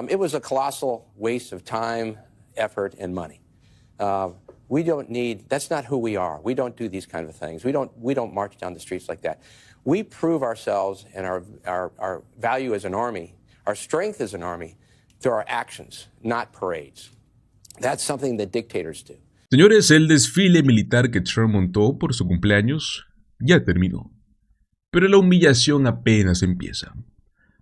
It was a colossal waste of time, effort, and money. We don't need, that's not who we are. We don't do these kind of things. We don't march down the streets like that. We prove ourselves and our value as an army, our strength as an army, through our actions, not parades. That's something that dictators do. Señores, el desfile militar que Trump montó por su cumpleaños ya terminó. Pero la humillación apenas empieza.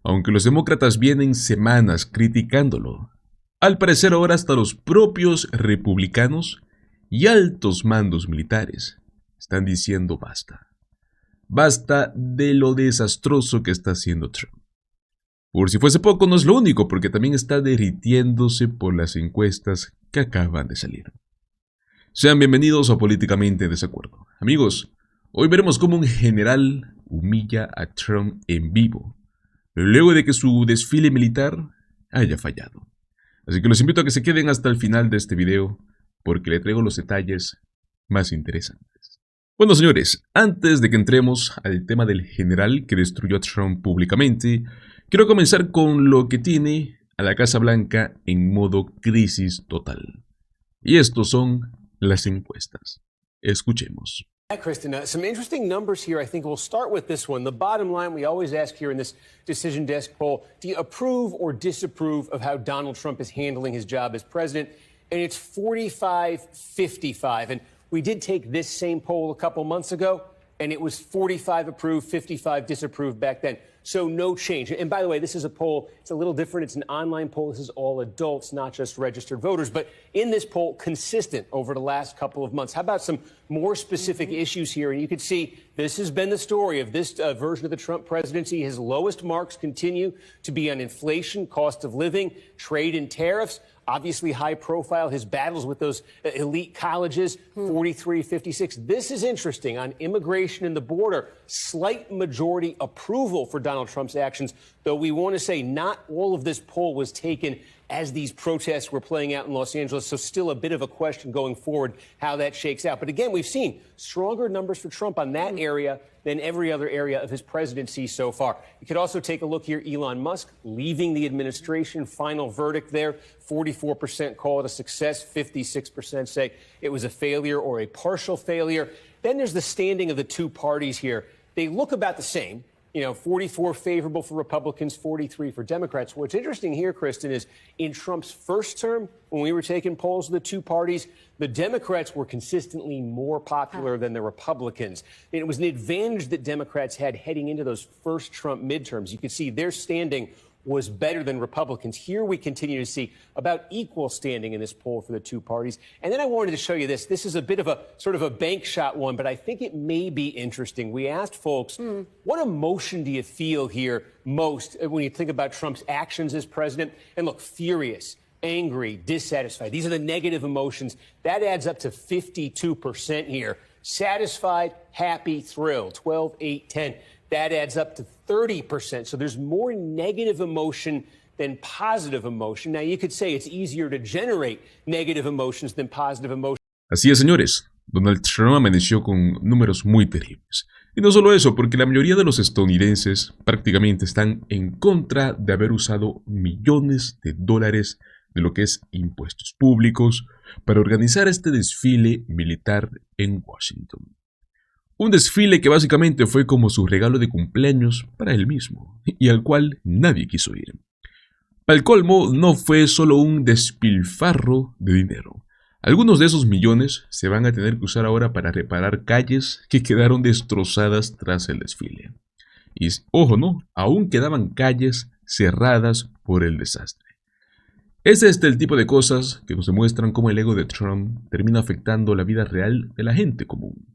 Aunque los demócratas vienen semanas criticándolo, al parecer ahora hasta los propios republicanos y altos mandos militares están diciendo basta. Basta de lo desastroso que está haciendo Trump. Por si fuese poco, no es lo único, porque también está derritiéndose por las encuestas que acaban de salir. Sean bienvenidos a Políticamente Desacuerdo. Amigos, hoy veremos cómo un general humilla a Trump en vivo, luego de que su desfile militar haya fallado. Así que los invito a que se queden hasta el final de este video, porque le traigo los detalles más interesantes. Bueno, señores, antes de que entremos al tema del general que destruyó a Trump públicamente, quiero comenzar con lo que tiene a la Casa Blanca en modo crisis total. Y estos son las encuestas. Escuchemos. Kristen, some interesting numbers here. I think we'll start with this one. The bottom line we always ask here in this Decision Desk poll, do you approve or disapprove of how Donald Trump is handling his job as president? And it's 45-55. And we did take this same poll a couple months ago, and it was 45 approved, 55 disapproved back then. So no change. And by the way, this is a poll. It's a little different. It's an online poll. This is all adults, not just registered voters. But in this poll, consistent over the last couple of months. How about some more specific issues here? And you can see this has been the story of this version of the Trump presidency. His lowest marks continue to be on inflation, cost of living, trade and tariffs. Obviously high profile, his battles with those elite colleges, 43-56. This is interesting. On immigration and the border, slight majority approval for Donald Trump's actions, though we want to say not all of this poll was taken as these protests were playing out in Los Angeles, so still a bit of a question going forward how that shakes out. But again, we've seen stronger numbers for Trump on that area than every other area of his presidency so far. You could also take a look here, Elon Musk leaving the administration, final verdict there, 44% call it a success, 56% say it was a failure or a partial failure. Then there's the standing of the two parties here. They look about the same. 44 favorable for Republicans, 43 for Democrats. What's interesting here, Kristen, is in Trump's first term, when we were taking polls of the two parties, the Democrats were consistently more popular than the Republicans. And it was an advantage that Democrats had heading into those first Trump midterms. You could see their standing was better than Republicans. Here we continue to see about equal standing in this poll for the two parties. And then I wanted to show you this. This is a bit of a sort of a bank shot one, but I think it may be interesting. We asked folks, what emotion do you feel here most when you think about Trump's actions as president? And look, furious, angry, dissatisfied. These are the negative emotions. That adds up to 52% here. Satisfied, happy, thrilled, 12, 8, 10. That adds up to 30%. So there's more negative emotion than positive emotion. Now, you could say it's easier to generate negative emotions than positive emotion. Así es, señores. Donald Trump amaneció con números muy terribles. Y no solo eso, porque la mayoría de los estadounidenses prácticamente están en contra de haber usado millones de dólares de lo que es impuestos públicos para organizar este desfile militar en Washington. Un desfile que básicamente fue como su regalo de cumpleaños para él mismo, y al cual nadie quiso ir. Para el colmo, no fue solo un despilfarro de dinero. Algunos de esos millones se van a tener que usar ahora para reparar calles que quedaron destrozadas tras el desfile. Y ojo, no, aún quedaban calles cerradas por el desastre. Es el tipo de cosas que nos demuestran cómo el ego de Trump termina afectando la vida real de la gente común.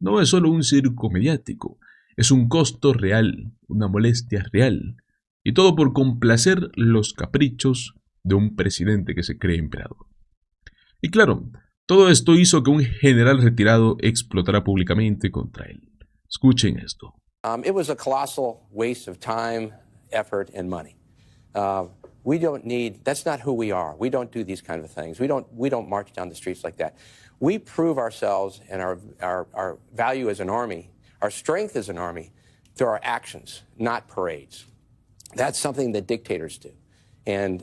No es solo un circo mediático, es un costo real, una molestia real, y todo por complacer los caprichos de un presidente que se cree emperador. Y claro, todo esto hizo que un general retirado explotara públicamente contra él. Escuchen esto. It was a colossal waste of time, effort, and money. We don't need, that's not who we are. We don't do these kind of things. We don't march down the streets like that. We prove ourselves and our value as an army, our strength as an army, through our actions, not parades. That's something that dictators do. And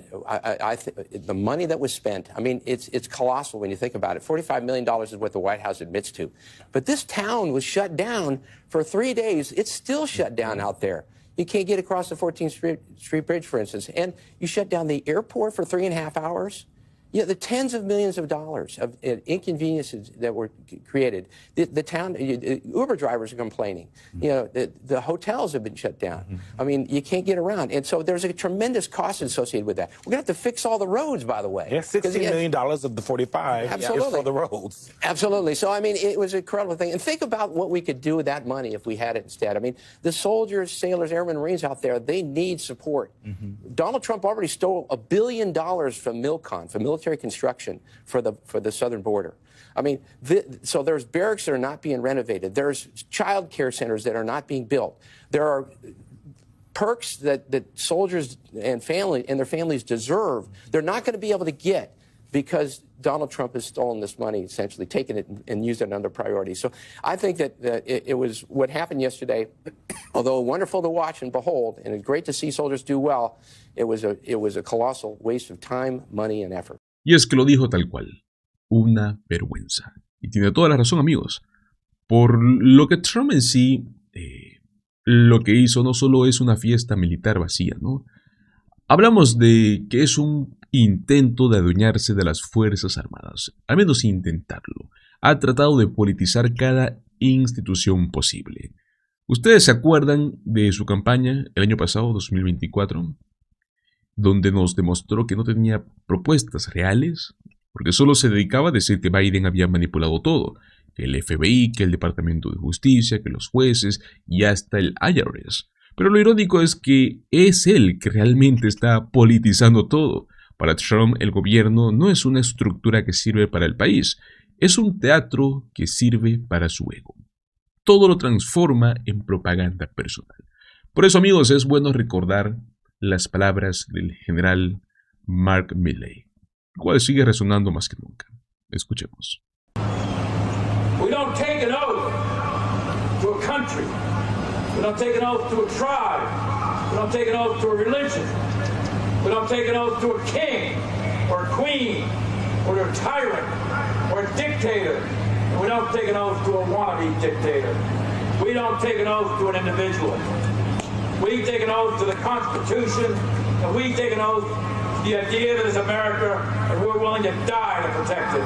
the money that was spent, I mean, it's colossal when you think about it. $45 million is what the White House admits to. But this town was shut down for 3 days. It's still shut down out there. You can't get across the 14th Street Bridge, for instance. And you shut down the airport for 3.5 hours. You know, the tens of millions of dollars of inconveniences that were created. The town, Uber drivers are complaining. You know, the hotels have been shut down. I mean, you can't get around. And so there's a tremendous cost associated with that. We're going to have to fix all the roads, by the way. Yeah, $16 million of the 45 is for the roads. Absolutely. So, I mean, it was an incredible thing. And think about what we could do with that money if we had it instead. I mean, the soldiers, sailors, airmen, Marines out there, they need support. Donald Trump already stole $1 billion from Milcon, from military construction for the southern border. I mean, so there's barracks that are not being renovated. There's child care centers that are not being built. There are perks that soldiers and their families deserve. They're not going to be able to get because Donald Trump has stolen this money, essentially taken it and used it under priority. So I think that it was what happened yesterday, although wonderful to watch and behold, and it's great to see soldiers do well, it was a colossal waste of time, money, and effort. Y es que lo dijo tal cual, una vergüenza. Y tiene toda la razón, amigos. Por lo que Trump en sí, lo que hizo no solo es una fiesta militar vacía, ¿no? Hablamos de que es un intento de adueñarse de las Fuerzas Armadas, al menos intentarlo. Ha tratado de politizar cada institución posible. ¿Ustedes se acuerdan de su campaña el año pasado, 2024? Donde nos demostró que no tenía propuestas reales, porque solo se dedicaba a decir que Biden había manipulado todo, que el FBI, que el Departamento de Justicia, que los jueces y hasta el IRS. Pero lo irónico es que es él que realmente está politizando todo. Para Trump, el gobierno no es una estructura que sirve para el país, es un teatro que sirve para su ego. Todo lo transforma en propaganda personal. Por eso, amigos, es bueno recordar las palabras del general Mark Milley, el cual sigue resonando más que nunca. Escuchemos. We don't take an oath to a country. We don't take an oath to a tribe. We don't take an oath to a religion. We don't take an oath to a king or a queen or to a tyrant or a dictator. And we don't take an oath to a wannabe dictator. We don't take an oath to an individual. We take an oath to the Constitution, and we take an oath to the idea that is America, and we're willing to die to protect it.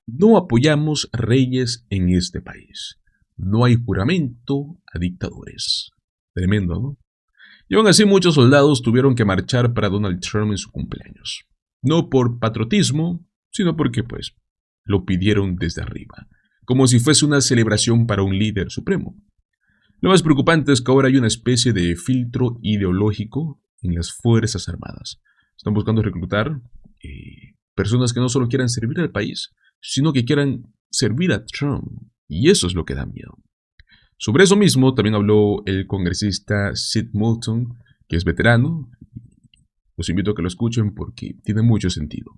No apoyamos reyes en este país. No hay juramento a dictadores. Tremendo, ¿no? Y aún así muchos soldados tuvieron que marchar para Donald Trump en su cumpleaños. No por patriotismo, sino porque, pues, lo pidieron desde arriba. Como si fuese una celebración para un líder supremo. Lo más preocupante es que ahora hay una especie de filtro ideológico en las Fuerzas Armadas. Están buscando reclutar personas que no solo quieran servir al país, sino que quieran servir a Trump. Y eso es lo que da miedo. Sobre eso mismo también habló el congresista Sid Moulton, que es veterano. Los invito a que lo escuchen porque tiene mucho sentido.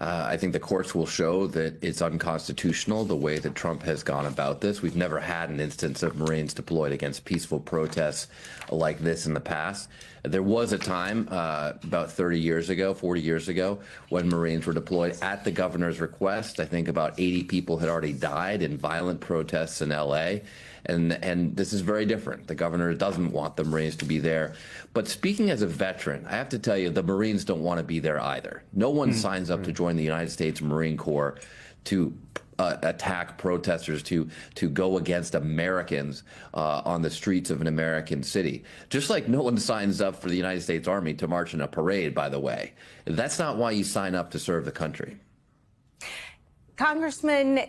I think the courts will show that it's unconstitutional the way that Trump has gone about this. We've never had an instance of Marines deployed against peaceful protests like this in the past. There was a time about 30 years ago, 40 years ago, when Marines were deployed at the governor's request. I think about 80 people had already died in violent protests in LA. And this is very different. The governor doesn't want the Marines to be there. But speaking as a veteran, I have to tell you, the Marines don't want to be there either. No one signs up to join the United States Marine Corps to attack protesters, to go against Americans on the streets of an American city. Just like no one signs up for the United States Army to march in a parade, by the way. That's not why you sign up to serve the country. Congressman,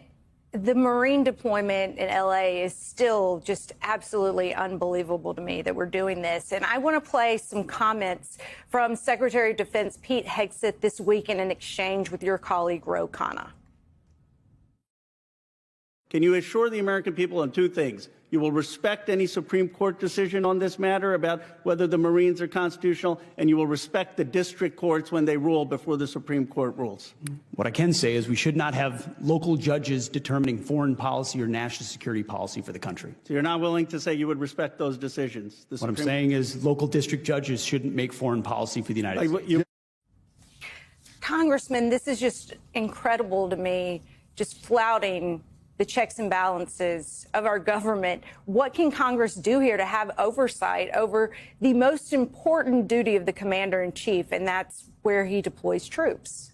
the Marine deployment in LA is still just absolutely unbelievable to me that we're doing this. And I want to play some comments from Secretary of Defense Pete Hegseth this week in an exchange with your colleague, Ro Khanna. Can you assure the American people on two things? You will respect any Supreme Court decision on this matter about whether the Marines are constitutional, and you will respect the district courts when they rule before the Supreme Court rules. What I can say is we should not have local judges determining foreign policy or national security policy for the country. So you're not willing to say you would respect those decisions? What I'm saying is local district judges shouldn't make foreign policy for the United States. Congressman, this is just incredible to me, just flouting the checks and balances of our government. What can Congress do here to have oversight over the most important duty of the commander-in-chief, and that's where he deploys troops?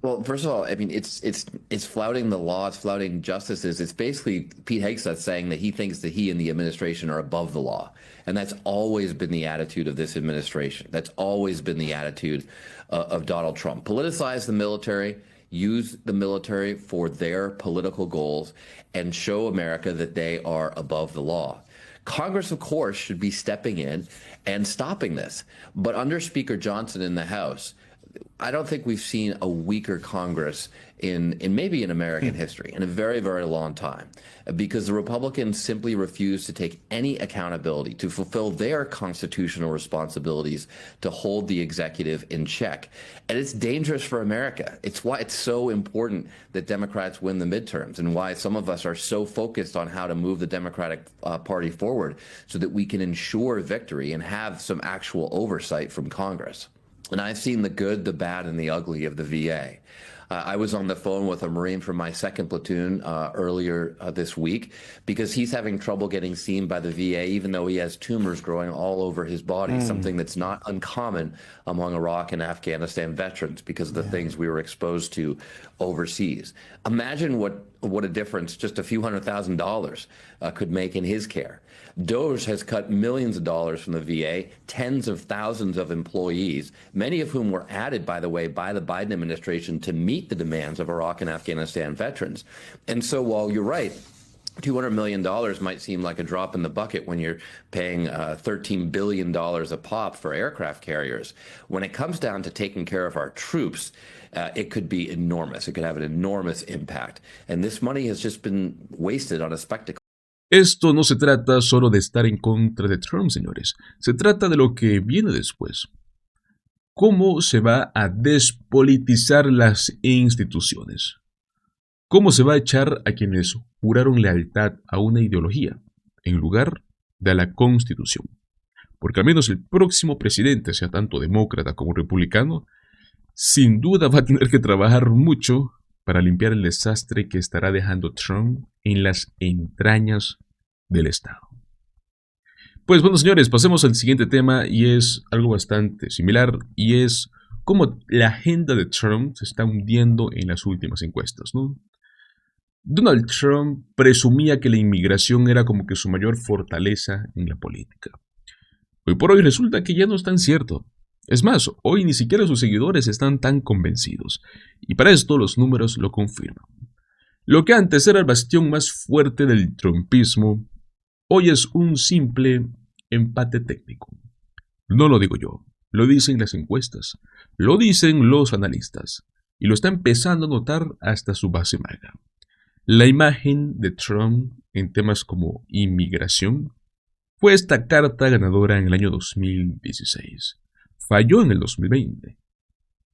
Well, first of all, I mean, it's flouting the law, it's flouting justices. It's basically Pete Hegseth saying that he thinks that he and the administration are above the law. And that's always been the attitude of this administration. That's always been the attitude of Donald Trump. Politicize the military, use the military for their political goals, and show America that they are above the law. Congress, of course, should be stepping in and stopping this. But under Speaker Johnson in the House, I don't think we've seen a weaker Congress in maybe in American history in a very, very long time, because the Republicans simply refuse to take any accountability to fulfill their constitutional responsibilities to hold the executive in check. And it's dangerous for America. It's why it's so important that Democrats win the midterms, and why some of us are so focused on how to move the Democratic Party forward so that we can ensure victory and have some actual oversight from Congress. And I've seen the good, the bad, and the ugly of the VA. I was on the phone with a Marine from my 2nd platoon earlier this week, because he's having trouble getting seen by the VA, even though he has tumors growing all over his body, something that's not uncommon among Iraq and Afghanistan veterans because of the things we were exposed to overseas. Imagine what a difference just a few $100,000 could make in his care. DOGE has cut millions of dollars from the VA, tens of thousands of employees, many of whom were added, by the way, by the Biden administration to meet the demands of Iraq and Afghanistan veterans. And so while you're right, $200 million might seem like a drop in the bucket when you're paying $13 billion a pop for aircraft carriers. When it comes down to taking care of our troops, it could be enormous. It could have an enormous impact. And this money has just been wasted on a spectacle. Esto no se trata solo de estar en contra de Trump, señores. Se trata de lo que viene después. ¿Cómo se va a despolitizar las instituciones? ¿Cómo se va a echar a quienes juraron lealtad a una ideología en lugar de a la Constitución? Porque al menos el próximo presidente, sea tanto demócrata como republicano, sin duda va a tener que trabajar mucho para limpiar el desastre que estará dejando Trump en las entrañas del Estado. Pues bueno, señores, pasemos al siguiente tema, y es algo bastante similar, y es cómo la agenda de Trump se está hundiendo en las últimas encuestas, ¿no? Donald Trump presumía que la inmigración era como que su mayor fortaleza en la política. Hoy por hoy resulta que ya no es tan cierto. Es más, hoy ni siquiera sus seguidores están tan convencidos, y para esto los números lo confirman. Lo que antes era el bastión más fuerte del trumpismo, hoy es un simple empate técnico. No lo digo yo, lo dicen las encuestas, lo dicen los analistas, y lo está empezando a notar hasta su base maga. La imagen de Trump en temas como inmigración fue esta carta ganadora en el año 2016. Falló en el 2020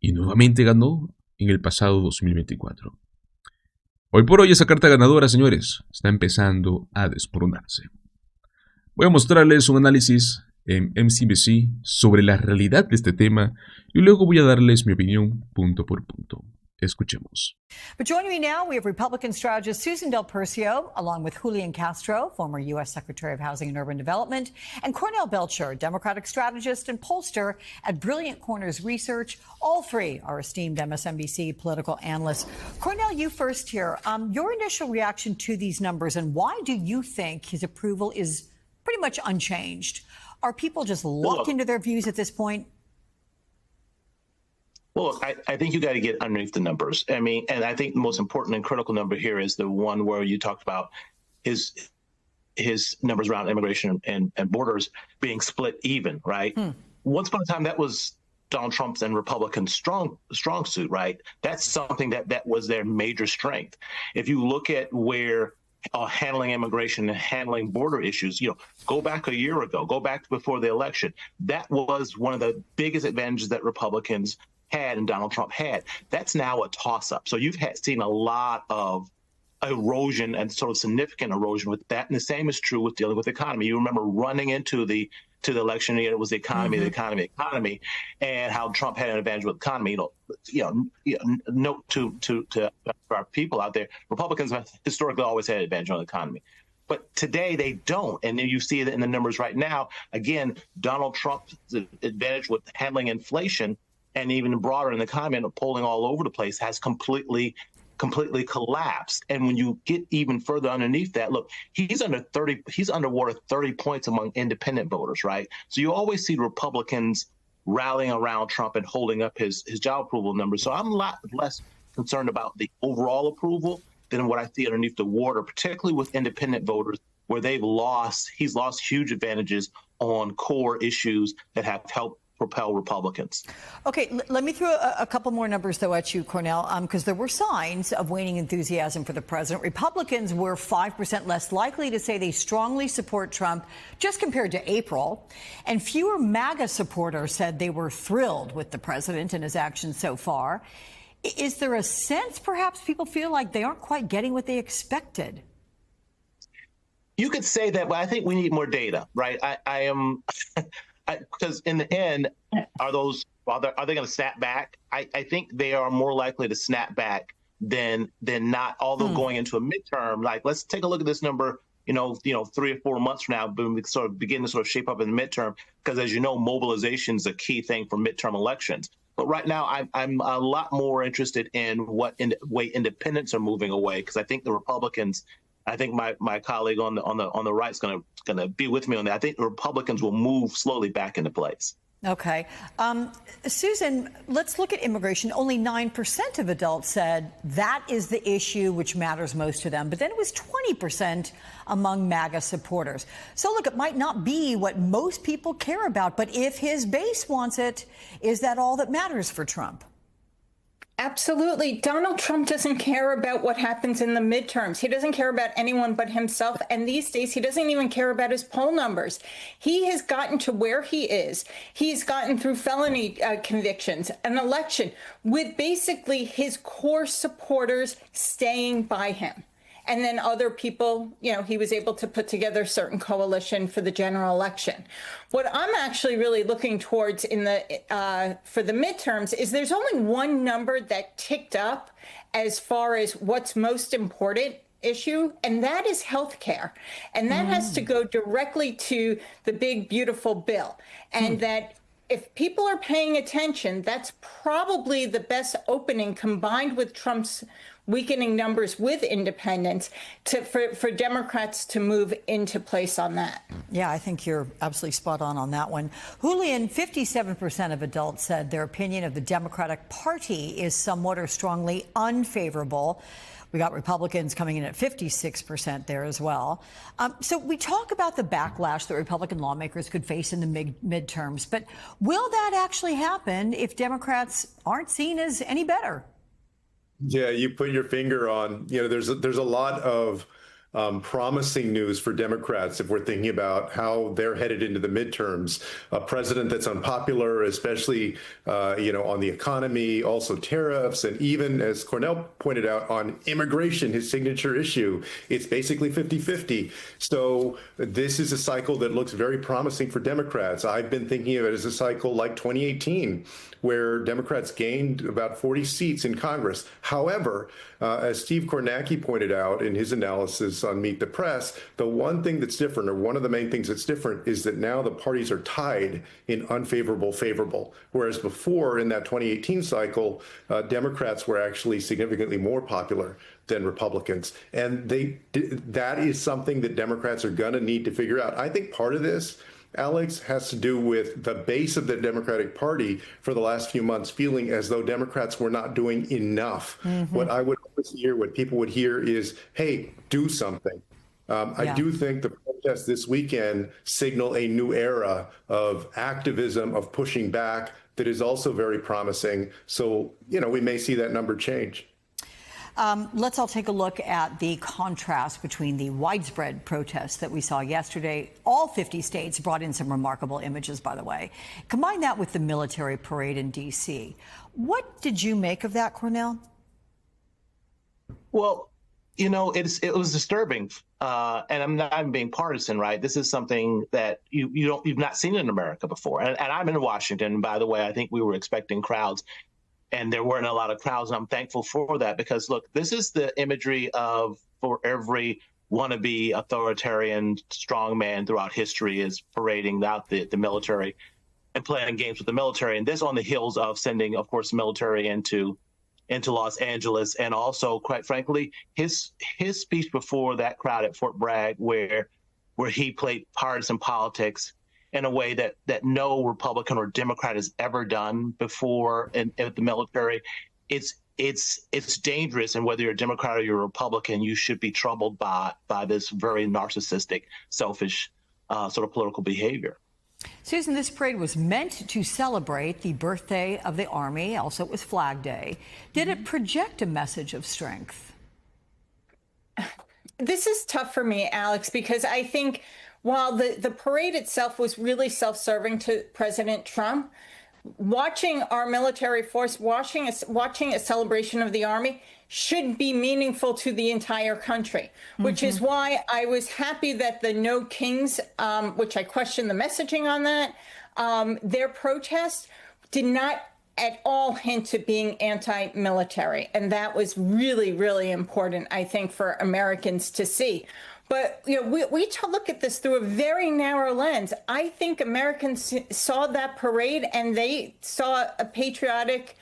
y nuevamente ganó en el pasado 2024. Hoy por hoy esa carta ganadora, señores, está empezando a desmoronarse. Voy a mostrarles un análisis en MSNBC sobre la realidad de este tema y luego voy a darles mi opinión punto por punto. Escuchemos. But joining me now, we have Republican strategist Susan Del Percio, along with Julian Castro, former U.S. Secretary of Housing and Urban Development, and Cornell Belcher, Democratic strategist and pollster at Brilliant Corners Research. All three are esteemed MSNBC political analysts. Cornell, you first here. Your initial reaction to these numbers, and why do you think his approval is pretty much unchanged? Are people just locked into their views at this point? Well, look, I think you got to get underneath the numbers. I mean, and I think the most important and critical number here is the one where you talked about his numbers around immigration and borders being split even, right? Once upon a time, that was Donald Trump's and Republicans' strong suit, right? That's something that was their major strength. If you look at where handling immigration and handling border issues, go back a year ago, go back before the election. That was one of the biggest advantages that Republicans had and Donald Trump had. That's now a toss-up. So you've seen a lot of erosion and sort of significant erosion with that. And the same is true with dealing with the economy. You remember running into the election year, it was the economy, the economy, and how Trump had an advantage with the economy. Note to our people out there, Republicans have historically always had an advantage on the economy. But today they don't. And then you see it in the numbers right now. Again, Donald Trump's advantage with handling inflation and even broader in the economy and polling all over the place has completely collapsed. And when you get even further underneath that, look, he's underwater 30 points among independent voters, right? So you always see Republicans rallying around Trump and holding up his job approval numbers. So I'm a lot less concerned about the overall approval than what I see underneath the water, particularly with independent voters, where he's lost huge advantages on core issues that have helped propel Republicans. Okay, let me throw a couple more numbers, though, at you, Cornell, because there were signs of waning enthusiasm for the president. Republicans were 5% less likely to say they strongly support Trump just compared to April, and fewer MAGA supporters said they were thrilled with the president and his actions so far. Is there a sense, perhaps, people feel like they aren't quite getting what they expected? You could say that, but I think we need more data, right? I am... Because in the end, are they going to snap back? I think they are more likely to snap back than not. Although going into a midterm, like let's take a look at this number. 3 or 4 months from now, when we sort of begin to sort of shape up in the midterm. Because as you know, mobilization is a key thing for midterm elections. But right now, I'm a lot more interested in what way independents are moving away. Because I think the Republicans. I think my colleague on the right is going to be with me on that. I think the Republicans will move slowly back into place. Okay. Susan, let's look at immigration. Only 9% of adults said that is the issue which matters most to them. But then it was 20% among MAGA supporters. So, look, it might not be what most people care about. But if his base wants it, is that all that matters for Trump? Absolutely. Donald Trump doesn't care about what happens in the midterms. He doesn't care about anyone but himself. And these days, he doesn't even care about his poll numbers. He has gotten to where he is. He's gotten through felony convictions, an election, with basically his core supporters staying by him. And then other people, he was able to put together a certain coalition for the general election. What I'm actually really looking towards for the midterms is there's only one number that ticked up as far as what's most important issue, and that is health care. And that has to go directly to the big, beautiful bill. And that if people are paying attention, that's probably the best opening, combined with Trump's weakening numbers with independents, for Democrats to move into place on that. Yeah, I think you're absolutely spot on that one. Julian, 57% of adults said their opinion of the Democratic Party is somewhat or strongly unfavorable. We got Republicans coming in at 56% there as well. So we talk about the backlash that Republican lawmakers could face in the midterms, but will that actually happen if Democrats aren't seen as any better? Yeah, you put your finger on, there's a lot of promising news for Democrats if we're thinking about how they're headed into the midterms. A president that's unpopular, especially, on the economy, also tariffs, and even, as Cornell pointed out, on immigration, his signature issue. It's basically 50-50. So this is a cycle that looks very promising for Democrats. I've been thinking of it as a cycle like 2018, where Democrats gained about 40 seats in Congress. However, as Steve Kornacki pointed out in his analysis on Meet the Press, the one thing that's different, or one of the main things that's different, is that now the parties are tied in unfavorable, favorable. Whereas before, in that 2018 cycle, Democrats were actually significantly more popular than Republicans. And that is something that Democrats are going to need to figure out. I think part of this, Alex, has to do with the base of the Democratic Party for the last few months feeling as though Democrats were not doing enough. What I would always hear, what people would hear is, hey, do something. I do think the protests this weekend signal a new era of activism, of pushing back, that is also very promising. So, we may see that number change. Let's all take a look at the contrast between the widespread protests that we saw yesterday. All 50 states brought in some remarkable images, by the way. Combine that with the military parade in D.C. What did you make of that, Cornell? Well, it was disturbing, and I'm not even being partisan, right? This is something that you've not seen in America before, and I'm in Washington. By the way, I think we were expecting crowds, and there weren't a lot of crowds, and I'm thankful for that because look, this is the imagery for every wannabe authoritarian strongman throughout history is parading out the military and playing games with the military, and this on the heels of sending, of course, military into Los Angeles, and also, quite frankly, his speech before that crowd at Fort Bragg, where he played partisan politics in a way that no Republican or Democrat has ever done before in the military. It's dangerous, and whether you're a Democrat or you're a Republican, you should be troubled by this very narcissistic, selfish sort of political behavior. Susan, this parade was meant to celebrate the birthday of the Army. Also, it was Flag Day. Did it project a message of strength? This is tough for me, Alex, because I think while the parade itself was really self-serving to President Trump, watching our military force, watching a celebration of the Army should be meaningful to the entire country, which is why I was happy that the No Kings, which I question the messaging on that, their protest did not at all hint to being anti-military. And that was really, really important, I think, for Americans to see. But we look at this through a very narrow lens. I think Americans saw that parade and they saw a patriotic,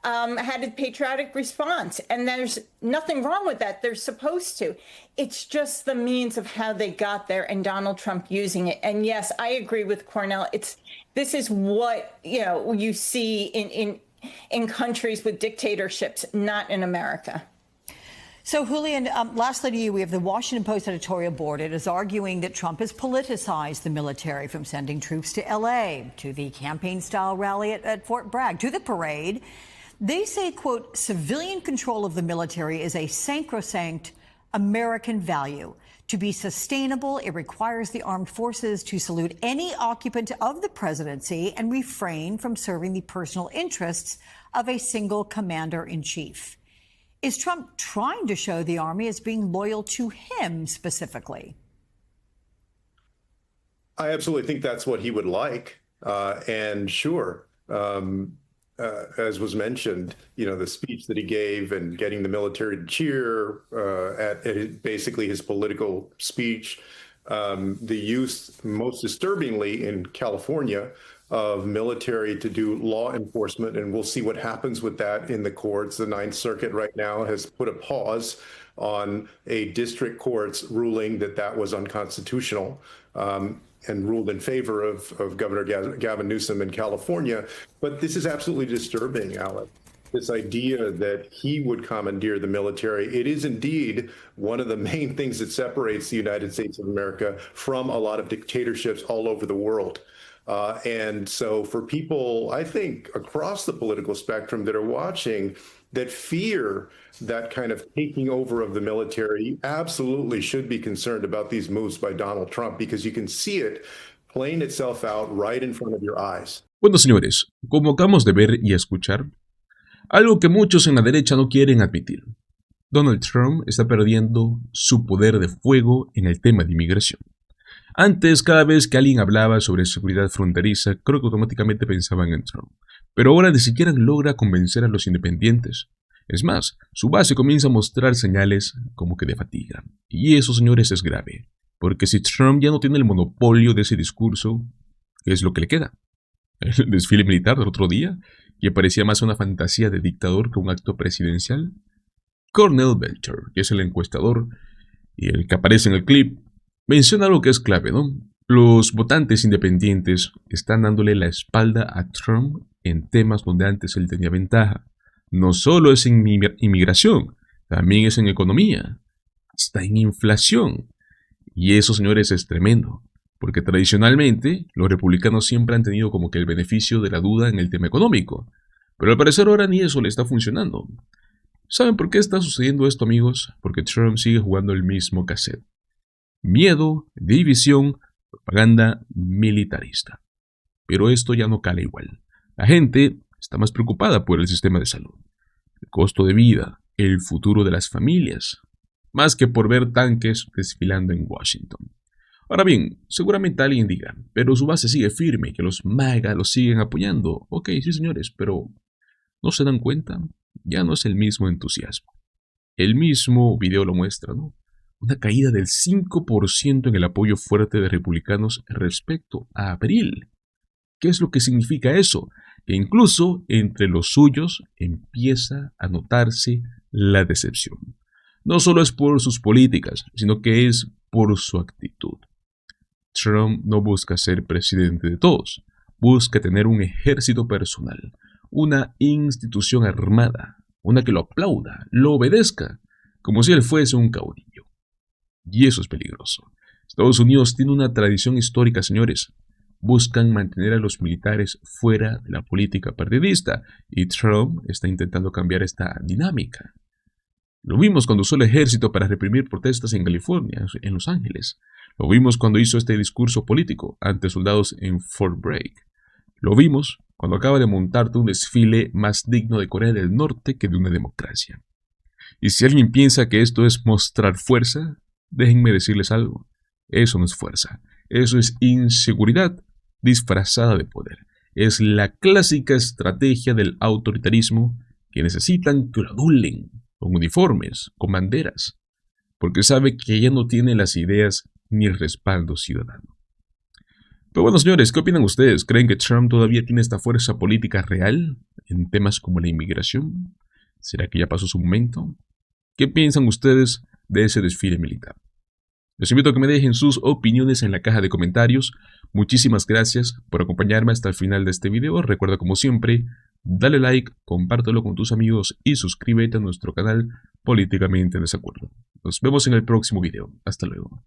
had a patriotic response. And there's nothing wrong with that. They're supposed to. It's just the means of how they got there and Donald Trump using it. And yes, I agree with Cornell. This is what you see in countries with dictatorships, not in America. So, Julian, lastly to you, we have the Washington Post editorial board. It is arguing that Trump has politicized the military, from sending troops to L.A., to the campaign-style rally at Fort Bragg, to the parade. They say, quote, civilian control of the military is a sacrosanct American value. To be sustainable, it requires the armed forces to salute any occupant of the presidency and refrain from serving the personal interests of a single commander-in-chief. Is Trump trying to show the Army as being loyal to him specifically? I absolutely think that's what he would like. And sure, as was mentioned, the speech that he gave and getting the military to cheer at basically his political speech, the use, most disturbingly in California, of military to do law enforcement, and we'll see what happens with that in the courts. The Ninth Circuit right now has put a pause on a district court's ruling that was unconstitutional, and ruled in favor of Governor Gavin Newsom in California. But this is absolutely disturbing, Alex. This idea that he would commandeer the military. It is indeed one of the main things that separates the United States of America from a lot of dictatorships all over the world. And so for people, I think, across the political spectrum that are watching, that fear that kind of taking over of the military, you absolutely should be concerned about these moves by Donald Trump, because you can see it playing itself out right in front of your eyes. Bueno, señores, como acabamos de ver y escuchar, algo que muchos en la derecha no quieren admitir. Donald Trump está perdiendo su poder de fuego en el tema de inmigración. Antes, cada vez que alguien hablaba sobre seguridad fronteriza, creo que automáticamente pensaban en Trump. Pero ahora ni siquiera logra convencer a los independientes. Es más, su base comienza a mostrar señales como que de fatiga. Y eso, señores, es grave. Porque si Trump ya no tiene el monopolio de ese discurso, ¿qué es lo que le queda? El desfile militar del otro día, que parecía más una fantasía de dictador que un acto presidencial. Cornell Belcher, que es el encuestador y el que aparece en el clip, menciona algo que es clave, ¿no? Los votantes independientes están dándole la espalda a Trump en temas donde antes él tenía ventaja. No solo es en inmigración, también es en economía, hasta en inflación. Y eso, señores, es tremendo, porque tradicionalmente los republicanos siempre han tenido como que el beneficio de la duda en el tema económico, pero al parecer ahora ni eso le está funcionando. ¿Saben por qué está sucediendo esto, amigos? Porque Trump sigue jugando el mismo cassette. Miedo, división, propaganda militarista. Pero esto ya no cala igual. La gente está más preocupada por el sistema de salud, el costo de vida, el futuro de las familias, más que por ver tanques desfilando en Washington. Ahora bien, seguramente alguien diga, pero su base sigue firme, que los MAGA los siguen apoyando. Ok, sí señores, pero ¿no se dan cuenta? Ya no es el mismo entusiasmo. El mismo video lo muestra, ¿no? Una caída del 5% en el apoyo fuerte de republicanos respecto a abril. ¿Qué es lo que significa eso? Que incluso entre los suyos empieza a notarse la decepción. No solo es por sus políticas, sino que es por su actitud. Trump no busca ser presidente de todos, busca tener un ejército personal, una institución armada, una que lo aplauda, lo obedezca, como si él fuese un caudillo. Y eso es peligroso. Estados Unidos tiene una tradición histórica, señores. Buscan mantener a los militares fuera de la política partidista, y Trump está intentando cambiar esta dinámica. Lo vimos cuando usó el ejército para reprimir protestas en California, en Los Ángeles. Lo vimos cuando hizo este discurso político ante soldados en Fort Bragg. Lo vimos cuando acaba de montarte un desfile más digno de Corea del Norte que de una democracia. Y si alguien piensa que esto es mostrar fuerza, déjenme decirles algo. Eso no es fuerza. Eso es inseguridad disfrazada de poder. Es la clásica estrategia del autoritarismo que necesitan que lo adulen con uniformes, con banderas, porque sabe que ya no tiene las ideas ni el respaldo ciudadano. Pero bueno, señores, ¿qué opinan ustedes? ¿Creen que Trump todavía tiene esta fuerza política real en temas como la inmigración? ¿Será que ya pasó su momento? ¿Qué piensan ustedes de ese desfile militar? Les invito a que me dejen sus opiniones en la caja de comentarios. Muchísimas gracias por acompañarme hasta el final de este video. Recuerda, como siempre, dale like, compártelo con tus amigos y suscríbete a nuestro canal Políticamente en Desacuerdo. Nos vemos en el próximo video. Hasta luego.